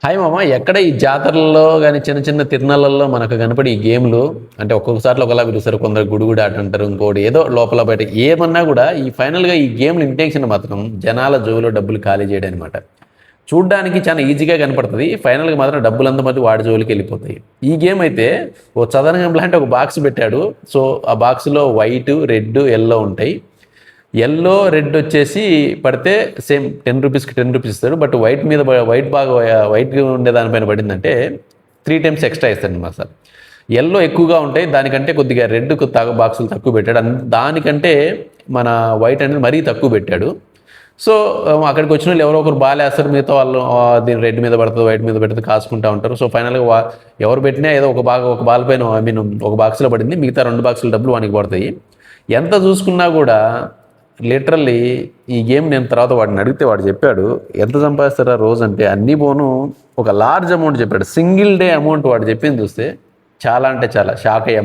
Hi మామ, ఎక్కడ ఈ జాతరల్లో కానీ చిన్న చిన్న తిరునాళ్ళల్లో మనకు కనపడి ఈ గేమ్లు అంటే ఒక్కొక్కసారి ఒకలా పిలుస్తారు, కొందరు గుడుగుడు ఆట అంటారు, ఇంకోటి ఏదో లోపల బయట ఏమన్నా కూడా ఈ ఫైనల్గా ఈ గేమ్లు ఇంటెన్షన్ మాత్రం జనాల జోలో డబ్బులు ఖాళీ చేయడం అనమాట. చూడ్డానికి చాలా ఈజీగా కనపడుతుంది, ఫైనల్గా మాత్రం డబ్బులు అంతమంది వాడి జోలికి వెళ్ళిపోతాయి. ఈ గేమ్ అయితే ఓ చదరంగం లాంటి ఒక బాక్స్ పెట్టాడు. సో ఆ బాక్స్లో వైట్, రెడ్, ఎల్లో ఉంటాయి. ఎల్లో రెడ్ వచ్చేసి పడితే సేమ్ 10 రూపీస్కి 10 రూపీస్ ఇస్తారు. బట్ వైట్ బాగా వైట్గా ఉండే దానిపైన పడిందంటే 3 టైమ్స్ ఎక్స్ట్రా ఇస్తాడు అనమాట సార్. ఎల్లో ఎక్కువగా ఉంటాయి, దానికంటే కొద్దిగా రెడ్ బాక్సులు తక్కువ పెట్టాడు. దానికంటే మన వైట్ అనేది మరీ తక్కువ పెట్టాడు. సో అక్కడికి వచ్చిన వాళ్ళు ఎవరో ఒకరు బాల్ వేస్తారు, మిగతా వాళ్ళు దీని రెడ్ మీద పడుతుంది, వైట్ మీద పడుతుంది కాసుకుంటూ ఉంటారు. సో ఫైనల్గా ఎవరు పెట్టినా ఏదో ఒక బాల్ పైన ఒక బాక్స్లో పడింది, మిగతా 2 బాక్సుల డబ్బులు వానికి పడతాయి. ఎంత చూసుకున్నా కూడా లిటరల్లీ ఈ గేమ్ నేను తర్వాత వాడిని అడిగితే వాడు చెప్పాడు ఎంత సంపాదిస్తారా రోజు అంటే, అన్నీ పోను ఒక లార్జ్ అమౌంట్ చెప్పాడు. సింగిల్ డే అమౌంట్ వాడు చెప్పింది చూస్తే చాలా అంటే చాలా షాక్ అయ్యాం.